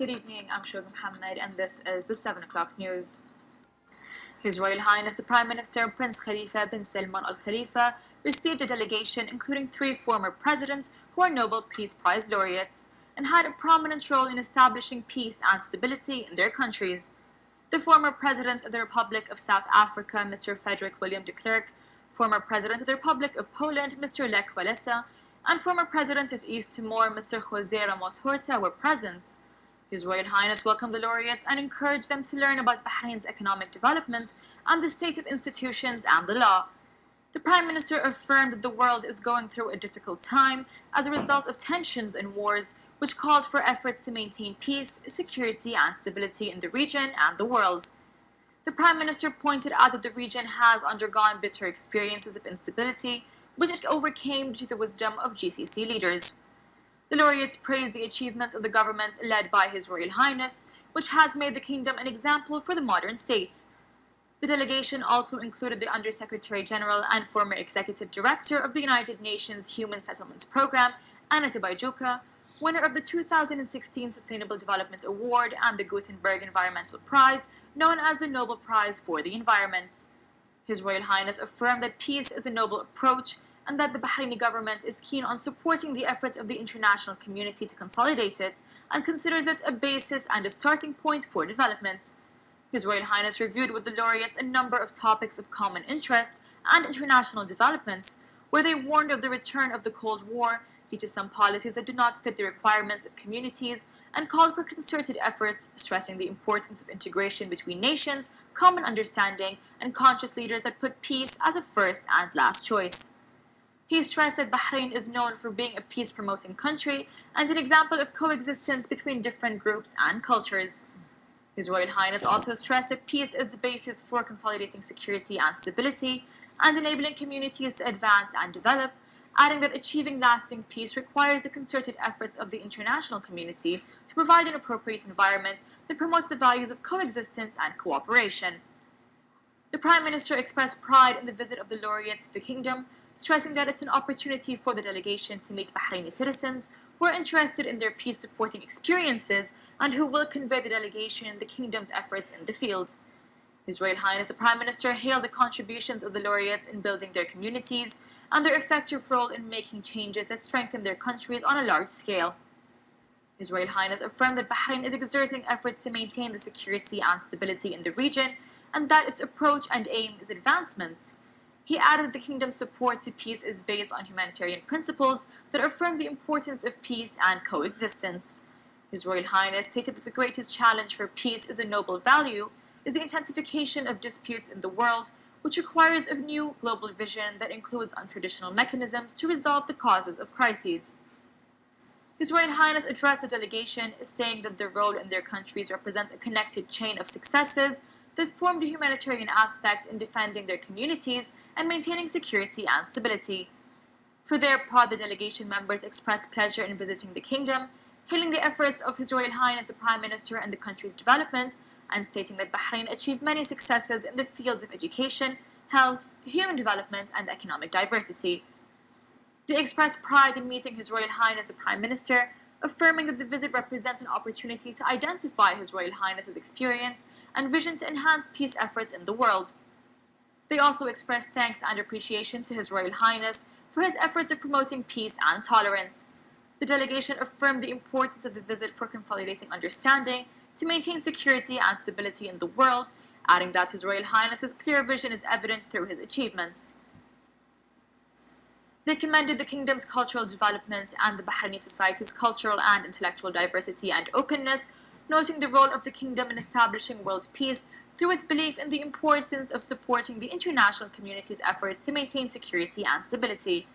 Good evening, I'm Shogha Mohammed and this is the 7 o'clock news. His Royal Highness the Prime Minister Prince Khalifa bin Salman Al Khalifa received a delegation including 3 former presidents who are Nobel Peace Prize laureates and had a prominent role in establishing peace and stability in their countries. The former President of the Republic of South Africa, Mr. Frederik William de Klerk, former President of the Republic of Poland, Mr. Lech Walesa, and former President of East Timor, Mr. José Ramos-Horta, were present. His Royal Highness welcomed the laureates and encouraged them to learn about Bahrain's economic development and the state of institutions and the law. The Prime Minister affirmed that the world is going through a difficult time as a result of tensions and wars, which called for efforts to maintain peace, security and stability in the region and the world. The Prime Minister pointed out that the region has undergone bitter experiences of instability, which it overcame due to the wisdom of GCC leaders. The laureates praised the achievements of the government led by His Royal Highness, which has made the kingdom an example for the modern state. The delegation also included the Under-Secretary General and former Executive Director of the United Nations Human Settlements Programme, Anna Tibaijuka, winner of the 2016 Sustainable Development Award and the Gutenberg Environmental Prize, known as the Nobel Prize for the Environment. His Royal Highness affirmed that peace is a noble approach and that the Bahraini government is keen on supporting the efforts of the international community to consolidate it and considers it a basis and a starting point for development. His Royal Highness reviewed with the laureates a number of topics of common interest and international developments, where they warned of the return of the Cold War due to some policies that do not fit the requirements of communities and called for concerted efforts, stressing the importance of integration between nations, common understanding, and conscious leaders that put peace as a first and last choice. He stressed that Bahrain is known for being a peace-promoting country and an example of coexistence between different groups and cultures. His Royal Highness also stressed that peace is the basis for consolidating security and stability and enabling communities to advance and develop, adding that achieving lasting peace requires the concerted efforts of the international community to provide an appropriate environment that promotes the values of coexistence and cooperation. The Prime Minister expressed pride in the visit of the laureates to the kingdom, stressing that it's an opportunity for the delegation to meet Bahraini citizens who are interested in their peace-supporting experiences and who will convey the delegation the kingdom's efforts in the field. His Royal Highness the Prime Minister hailed the contributions of the laureates in building their communities and their effective role in making changes that strengthen their countries on a large scale. His Royal Highness affirmed that Bahrain is exerting efforts to maintain the security and stability in the region and that its approach and aim is advancement. He added that the kingdom's support to peace is based on humanitarian principles that affirm the importance of peace and coexistence. His Royal Highness stated that the greatest challenge for peace is a noble value, is the intensification of disputes in the world, which requires a new global vision that includes untraditional mechanisms to resolve the causes of crises. His Royal Highness addressed the delegation, saying that their role in their countries represents a connected chain of successes that form the humanitarian aspect in defending their communities and maintaining security and stability. For their part, the delegation members expressed pleasure in visiting the kingdom, hailing the efforts of His Royal Highness the Prime Minister and the country's development, and stating that Bahrain achieved many successes in the fields of education, health, human development, and economic diversity. They expressed pride in meeting His Royal Highness the Prime Minister, affirming that the visit represents an opportunity to identify His Royal Highness's experience and vision to enhance peace efforts in the world. They also expressed thanks and appreciation to His Royal Highness for his efforts of promoting peace and tolerance. The delegation affirmed the importance of the visit for consolidating understanding to maintain security and stability in the world, adding that His Royal Highness's clear vision is evident through his achievements. They commended the kingdom's cultural development and the Bahraini society's cultural and intellectual diversity and openness, noting the role of the kingdom in establishing world peace through its belief in the importance of supporting the international community's efforts to maintain security and stability.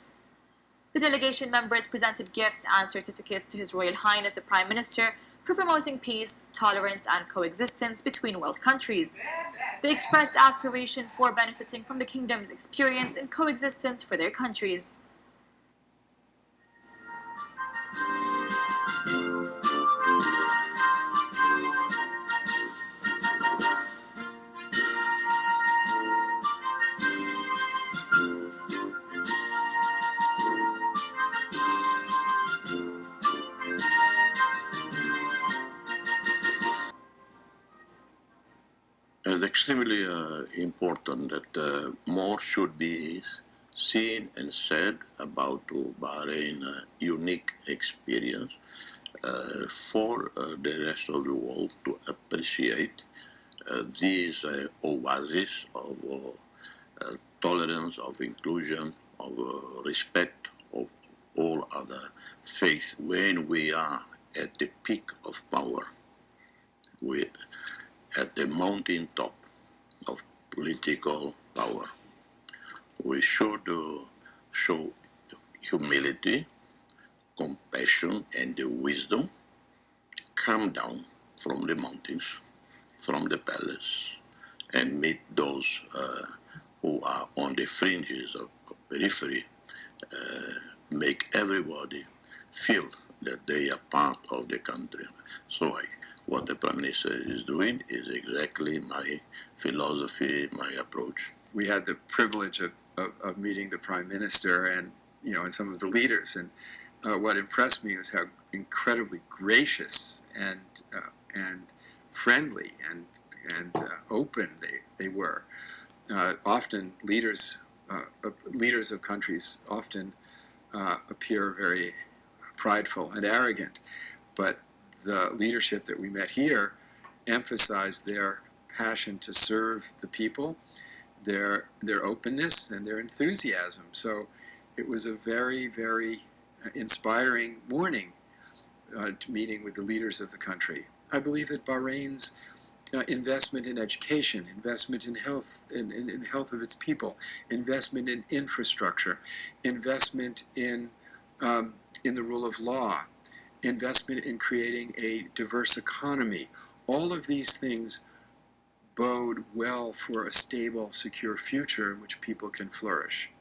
The delegation members presented gifts and certificates to His Royal Highness the Prime Minister for promoting peace, tolerance, and coexistence between world countries. They expressed aspiration for benefiting from the kingdom's experience in coexistence for their countries. extremely important that more should be seen and said about Bahrain unique experience for the rest of the world to appreciate these oases of tolerance, of inclusion, of respect of all other faiths. When we are at the peak of power, we at the mountain top of political power, we should show humility, compassion, and the wisdom, come down from the mountains, from the palace, and meet those who are on the fringes of periphery, make everybody feel that they are part of the country. So what the Prime Minister is doing is exactly my philosophy, my approach. We had the privilege of meeting the Prime Minister and and some of the leaders, and what impressed me was how incredibly gracious and friendly and open they were. Often leaders of countries often appear very prideful and arrogant, but the leadership that we met here emphasized their passion to serve the people, their openness, and their enthusiasm. So it was a very, very inspiring morning meeting with the leaders of the country. I believe that Bahrain's investment in education, investment in health, in health of its people, investment in infrastructure, investment in the rule of law, investment in creating a diverse economy. All of these things bode well for a stable, secure future in which people can flourish.